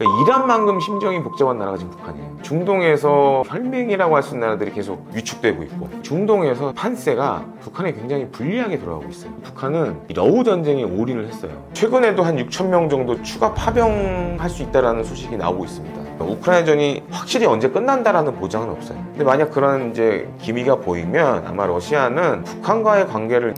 그러니까 이란만큼 심정이 복잡한 나라가 지금 북한이에요. 중동에서 혈맹이라고 할 수 있는 나라들이 계속 위축되고 있고, 중동에서 판세가 북한에 굉장히 불리하게 돌아가고 있어요. 북한은 이 러우 전쟁에 올인을 했어요. 최근에도 한 6천 명 정도 추가 파병할 수 있다는 소식이 나오고 있습니다. 우크라이나전이 확실히 언제 끝난다라는 보장은 없어요. 근데 만약 그런 이제 기미가 보이면 아마 러시아는 북한과의 관계를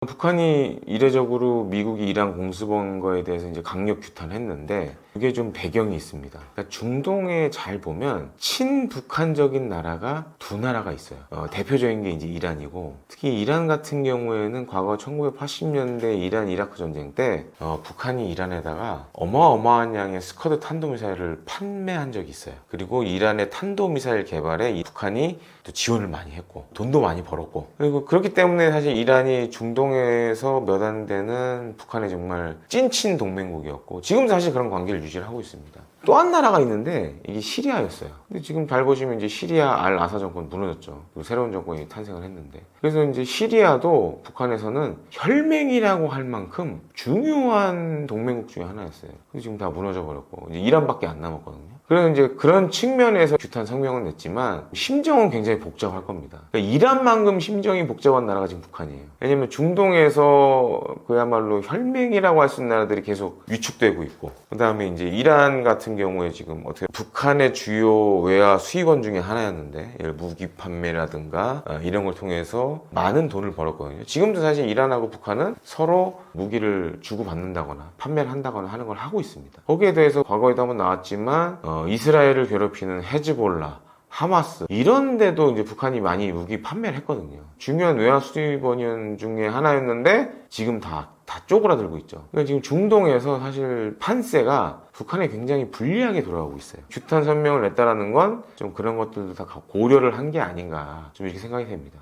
북한이 이례적으로 미국이 이란 공습한 거에 대해서 이제 강력 규탄했는데 그게 좀 배경이 있습니다. 그러니까 중동에 잘 보면 친북한적인 나라가 두 나라가 있어요. 대표적인 게 이제 이란이고, 특히 이란 같은 경우에는 과거 1980년대 이란 이라크 전쟁 때 북한이 이란에다가 어마어마한 양의 스커드 탄도미사일을 판매한 적이 있어요. 그리고 이란의 탄도미사일 개발에 이 북한이 또 지원을 많이 했고 돈도 많이 벌었고, 그리고 그렇기 때문에 사실 이란이 중동에서 몇 안 되는 북한의 정말 찐친 동맹국이었고, 지금 사실 그런 관계를 유지를 하고 있습니다. 또 한 나라가 있는데 이게 시리아였어요. 근데 지금 잘 보시면 이제 시리아 알 아사 정권 무너졌죠. 그리고 새로운 정권이 탄생을 했는데, 그래서 이제 시리아도 북한에서는 혈맹이라고 할 만큼 중요한 동맹국 중에 하나였어요. 근데 지금 다 무너져 버렸고 이제 이란밖에 안 남았거든요. 그래서 이제 그런 측면에서 규탄 성명은 냈지만 심정은 굉장히 복잡할 겁니다. 그러니까 이란만큼 심정이 복잡한 나라가 지금 북한이에요. 왜냐면 중동에서 그야말로 혈맹이라고 할 수 있는 나라들이 계속 위축되고 있고, 그 다음에 이제 이란 같은 경우에 지금 어떻게 북한의 주요 외화 수입원 중에 하나였는데, 예를 무기 판매라든가 이런 걸 통해서 많은 돈을 벌었거든요. 지금도 사실 이란하고 북한은 서로 무기를 주고받는다거나 판매를 한다거나 하는 걸 하고 있습니다. 거기에 대해서 과거에도 한번 나왔지만 이스라엘을 괴롭히는 헤즈볼라, 하마스 이런 데도 이제 북한이 많이 무기 판매를 했거든요. 중요한 외화 수입원 중에 하나였는데 지금 다 쪼그라들고 있죠. 그러니까 지금 중동에서 사실 판세가 북한에 굉장히 불리하게 돌아가고 있어요. 규탄 성명을 냈다라는 건 좀 그런 것들도 다 고려를 한 게 아닌가, 좀 이렇게 생각이 됩니다.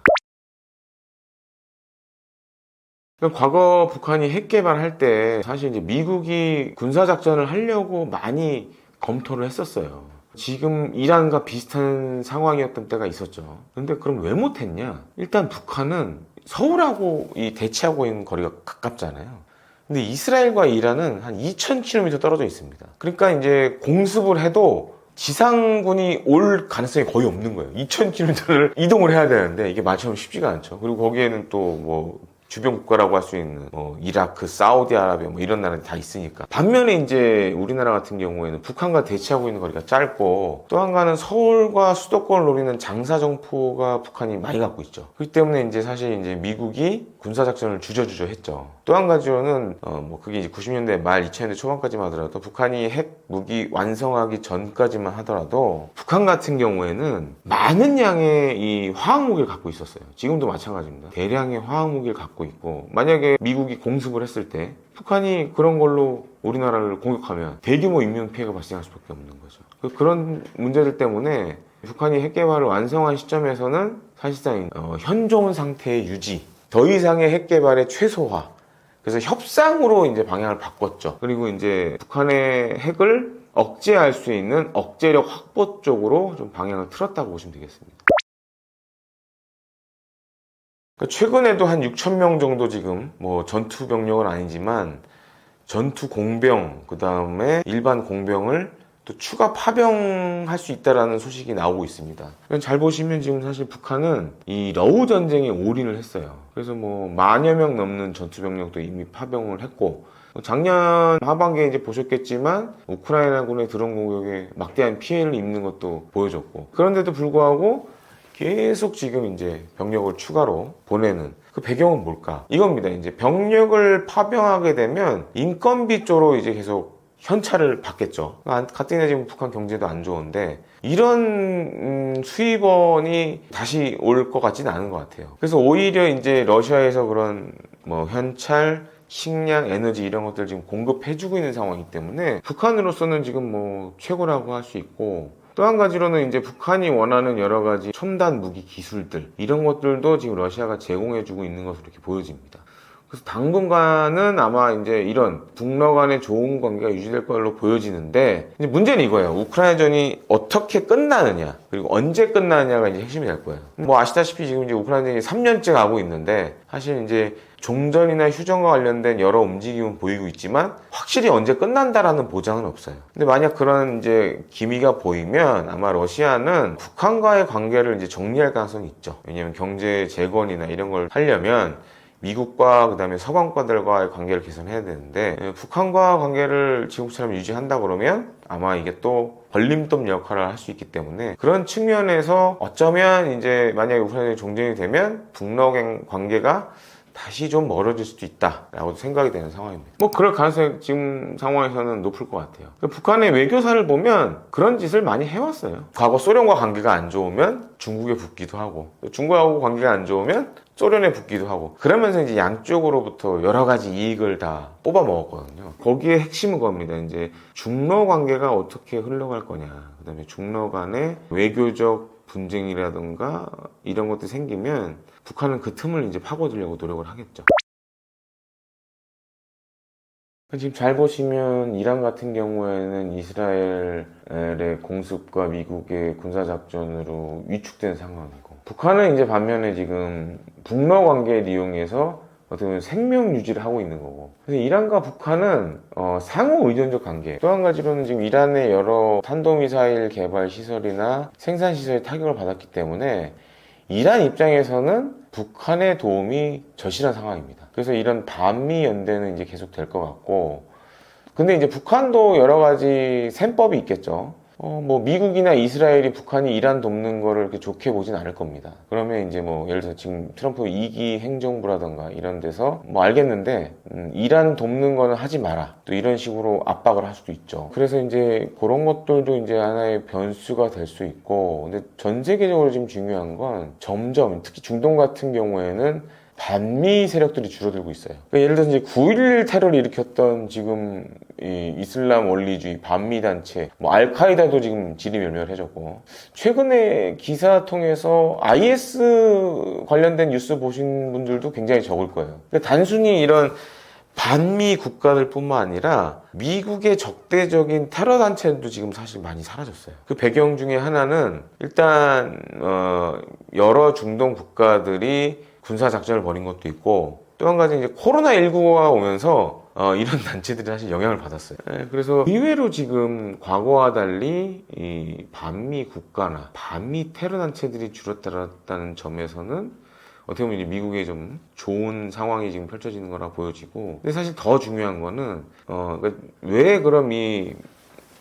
과거 북한이 핵 개발할 때 사실 이제 미국이 군사작전을 하려고 많이 검토를 했었어요. 지금 이란과 비슷한 상황이었던 때가 있었죠. 근데 그럼 왜 못했냐? 일단 북한은 서울하고 대치하고 있는 거리가 가깝잖아요. 근데 이스라엘과 이란은 한 2,000km 떨어져 있습니다. 그러니까 이제 공습을 해도 지상군이 올 가능성이 거의 없는 거예요. 2,000km를 이동을 해야 되는데 이게 말처럼 쉽지가 않죠. 그리고 거기에는 또 주변 국가라고 할 수 있는 이라크, 사우디아라비아 이런 나라들이 다 있으니까. 반면에 이제 우리나라 같은 경우에는 북한과 대치하고 있는 거리가 짧고, 또 한가는 서울과 수도권을 노리는 장사정포가 북한이 많이 갖고 있죠. 그렇기 때문에 이제 사실 이제 미국이 군사작전을 주저주저 했죠. 또 한 가지로는 그게 이제 90년대 말 2000년대 초반까지만 하더라도, 북한이 핵 무기 완성하기 전까지만 하더라도 북한 같은 경우에는 많은 양의 이 화학무기를 갖고 있었어요. 지금도 마찬가지입니다. 대량의 화학무기를 갖고 있고, 만약에 미국이 공습을 했을 때 북한이 그런 걸로 우리나라를 공격하면 대규모 인명피해가 발생할 수밖에 없는 거죠. 그런 문제들 때문에 북한이 핵 개발을 완성한 시점에서는 사실상 현존 상태의 유지, 더 이상의 핵 개발의 최소화, 그래서 협상으로 이제 방향을 바꿨죠. 그리고 이제 북한의 핵을 억제할 수 있는 억제력 확보 쪽으로 좀 방향을 틀었다고 보시면 되겠습니다. 최근에도 한 6천 명 정도 지금 전투 병력은 아니지만 전투 공병, 그 다음에 일반 공병을 또 추가 파병할 수 있다라는 소식이 나오고 있습니다. 잘 보시면 지금 사실 북한은 이 러우 전쟁에 올인을 했어요. 그래서 10,000여 명 넘는 전투 병력도 이미 파병을 했고, 작년 하반기에 이제 보셨겠지만 우크라이나군의 드론 공격에 막대한 피해를 입는 것도 보여줬고, 그런데도 불구하고 계속 지금 이제 병력을 추가로 보내는 그 배경은 뭘까? 이겁니다. 이제 병력을 파병하게 되면 인건비 쪽으로 이제 계속 현찰을 받겠죠. 가뜩이나 지금 북한 경제도 안 좋은데 이런 수입원이 다시 올 것 같지는 않은 것 같아요. 그래서 오히려 이제 러시아에서 그런 현찰, 식량, 에너지 이런 것들 지금 공급해주고 있는 상황이기 때문에 북한으로서는 지금 최고라고 할 수 있고, 또 한 가지로는 이제 북한이 원하는 여러 가지 첨단 무기 기술들 이런 것들도 지금 러시아가 제공해주고 있는 것으로 이렇게 보여집니다. 그래서 당분간은 아마 이제 이런 북러 간의 좋은 관계가 유지될 걸로 보여지는데, 이제 문제는 이거예요. 우크라이나전이 어떻게 끝나느냐, 그리고 언제 끝나느냐가 이제 핵심이 될 거예요. 뭐 아시다시피 지금 이제 우크라이나전이 3년째 가고 있는데, 사실 이제 종전이나 휴전과 관련된 여러 움직임은 보이고 있지만 확실히 언제 끝난다라는 보장은 없어요. 근데 만약 그런 이제 기미가 보이면 아마 러시아는 북한과의 관계를 이제 정리할 가능성이 있죠. 왜냐하면 경제 재건이나 이런 걸 하려면 미국과 그다음에 서방과들과의 관계를 개선해야 되는데, 북한과 관계를 지금처럼 유지한다 그러면 아마 이게 또 걸림돌 역할을 할 수 있기 때문에, 그런 측면에서 어쩌면 이제 만약에 우크라이나에 종전이 되면 북러 관계가 다시 좀 멀어질 수도 있다라고 생각이 되는 상황입니다. 뭐 그럴 가능성이 지금 상황에서는 높을 것 같아요. 북한의 외교사를 보면 그런 짓을 많이 해왔어요. 과거 소련과 관계가 안 좋으면 중국에 붙기도 하고, 중국하고 관계가 안 좋으면 소련에 붙기도 하고, 그러면서 이제 양쪽으로부터 여러 가지 이익을 다 뽑아 먹었거든요. 거기에 핵심은 겁니다. 이제 중러 관계가 어떻게 흘러갈 거냐, 그 다음에 중러 간의 외교적 분쟁이라든가 이런 것들이 생기면 북한은 그 틈을 이제 파고들려고 노력을 하겠죠. 지금 잘 보시면 이란 같은 경우에는 이스라엘의 공습과 미국의 군사작전으로 위축된 상황이고, 북한은 이제 반면에 지금 북러 관계를 이용해서 어떻게 보면 생명 유지를 하고 있는 거고, 그래서 이란과 북한은 상호 의존적 관계. 또 한 가지로는 지금 이란의 여러 탄도미사일 개발 시설이나 생산 시설에 타격을 받았기 때문에 이란 입장에서는 북한의 도움이 절실한 상황입니다. 그래서 이런 반미 연대는 이제 계속 될 것 같고, 근데 이제 북한도 여러 가지 셈법이 있겠죠. 뭐 미국이나 이스라엘이 북한이 이란 돕는 거를 이렇게 좋게 보진 않을 겁니다. 그러면 이제 뭐 예를 들어서 지금 트럼프 2기 행정부라던가 이런 데서 뭐 알겠는데 이란 돕는 거는 하지 마라, 또 이런 식으로 압박을 할 수도 있죠. 그래서 이제 그런 것들도 이제 하나의 변수가 될 수 있고, 근데 전 세계적으로 지금 중요한 건 점점 특히 중동 같은 경우에는 반미 세력들이 줄어들고 있어요. 그러니까 예를 들어서 이제 9.11 테러를 일으켰던 지금 이 이슬람 원리주의 반미 단체, 뭐 알카이다도 지금 지리멸멸해졌고, 최근에 기사 통해서 IS 관련된 뉴스 보신 분들도 굉장히 적을 거예요. 그러니까 단순히 이런 반미 국가들 뿐만 아니라 미국의 적대적인 테러 단체도 지금 사실 많이 사라졌어요. 그 배경 중에 하나는 일단 여러 중동 국가들이 군사작전을 벌인 것도 있고, 또 한 가지 이제 코로나19가 오면서 이런 단체들이 사실 영향을 받았어요. 그래서 의외로 지금 과거와 달리 이 반미 국가나 반미 테러 단체들이 줄었다는 점에서는 어떻게 보면 이제 미국의 좀 좋은 상황이 지금 펼쳐지는 거라 보여지고, 근데 사실 더 중요한 거는 그러니까 왜 그럼 이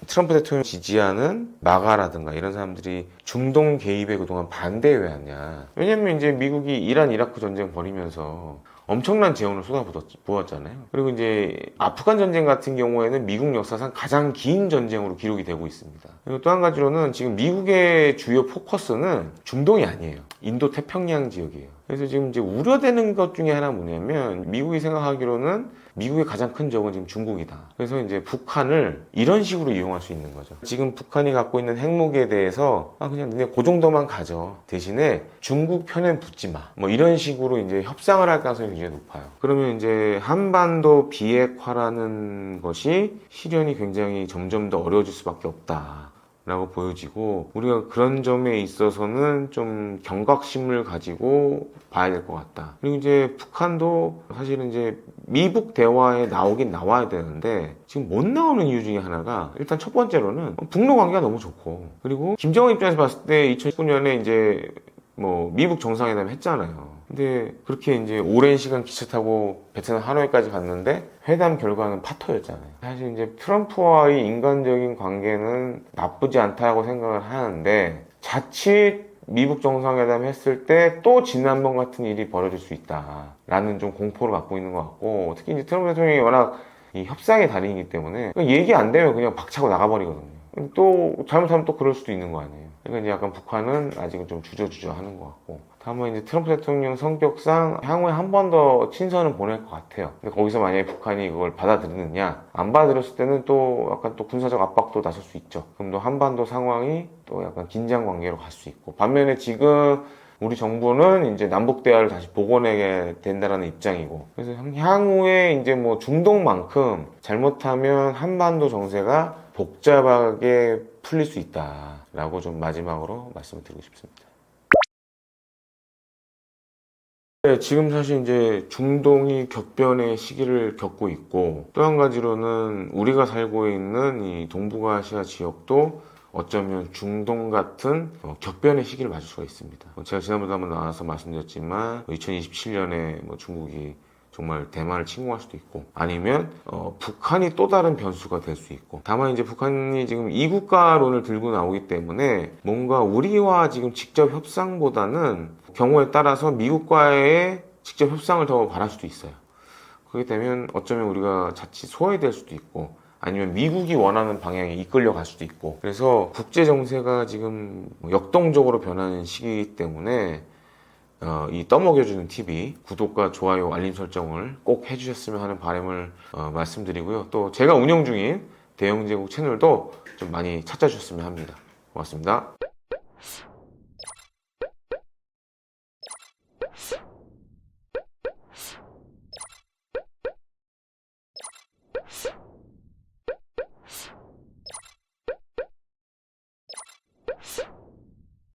트럼프 대통령 지지하는 마가라든가 이런 사람들이 중동 개입에 그동안 반대해왔냐. 왜냐면 이제 미국이 이란 이라크 전쟁 벌이면서 엄청난 재원을 쏟아부었잖아요. 그리고 이제 아프간 전쟁 같은 경우에는 미국 역사상 가장 긴 전쟁으로 기록이 되고 있습니다. 그리고 또 한 가지로는 지금 미국의 주요 포커스는 중동이 아니에요. 인도 태평양 지역이에요. 그래서 지금 이제 우려되는 것 중에 하나 뭐냐면, 미국이 생각하기로는 미국의 가장 큰 적은 지금 중국이다. 그래서 이제 북한을 이런 식으로 이용할 수 있는 거죠. 지금 북한이 갖고 있는 핵무기에 대해서 그냥 너네 그 정도만 가져, 대신에 중국 편엔 붙지 마, 뭐 이런 식으로 이제 협상을 할 가능성이 굉장히 높아요. 그러면 이제 한반도 비핵화라는 것이 실현이 굉장히 점점 더 어려워질 수밖에 없다 라고 보여지고, 우리가 그런 점에 있어서는 좀 경각심을 가지고 봐야 될 것 같다. 그리고 이제 북한도 사실은 이제 미북 대화에 나오긴 나와야 되는데 지금 못 나오는 이유 중에 하나가, 일단 첫 번째로는 북러 관계가 너무 좋고, 그리고 김정은 입장에서 봤을 때 2019년에 이제 뭐 미북 정상회담 했잖아요. 근데 그렇게 이제 오랜 시간 기차 타고 베트남 하노이까지 갔는데 회담 결과는 파토였잖아요. 사실 이제 트럼프와의 인간적인 관계는 나쁘지 않다고 생각을 하는데, 자칫 미북 정상회담 했을 때 또 지난번 같은 일이 벌어질 수 있다라는 좀 공포를 갖고 있는 것 같고, 특히 이제 트럼프 대통령이 워낙 이 협상의 달인이기 때문에 얘기 안 되면 그냥 박차고 나가버리거든요. 또 잘못하면 또 그럴 수도 있는 거 아니에요. 그러니까 이제 약간 북한은 아직은 좀 주저주저 하는 것 같고, 다만 이제 트럼프 대통령 성격상 향후에 한 번 더 친선을 보낼 것 같아요. 근데 거기서 만약에 북한이 그걸 받아들이느냐, 안 받아들였을 때는 또 약간 또 군사적 압박도 나설 수 있죠. 그럼 또 한반도 상황이 또 약간 긴장 관계로 갈 수 있고, 반면에 지금 우리 정부는 이제 남북 대화를 다시 복원해야 된다라는 입장이고, 그래서 향후에 이제 뭐 중동만큼 잘못하면 한반도 정세가 복잡하게 풀릴 수 있다라고 좀 마지막으로 말씀을 드리고 싶습니다. 네, 지금 사실 이제 중동이 격변의 시기를 겪고 있고, 또 한 가지로는 우리가 살고 있는 이 동북아시아 지역도 어쩌면 중동 같은 격변의 시기를 맞을 수가 있습니다. 제가 지난번에 한번 나와서 말씀드렸지만 2027년에 뭐 중국이 정말 대만을 침공할 수도 있고, 아니면 북한이 또 다른 변수가 될 수 있고, 다만 이제 북한이 지금 이국가론을 들고 나오기 때문에 뭔가 우리와 지금 직접 협상보다는 경우에 따라서 미국과의 직접 협상을 더 바랄 수도 있어요. 그렇게 되면 어쩌면 우리가 자칫 소외될 수도 있고, 아니면 미국이 원하는 방향에 이끌려 갈 수도 있고, 그래서 국제 정세가 지금 역동적으로 변하는 시기이기 때문에 이 떠먹여주는 TV 구독과 좋아요 알림 설정을 꼭 해주셨으면 하는 바람을 말씀드리고요. 또 제가 운영 중인 대영제국 채널도 좀 많이 찾아주셨으면 합니다. 고맙습니다.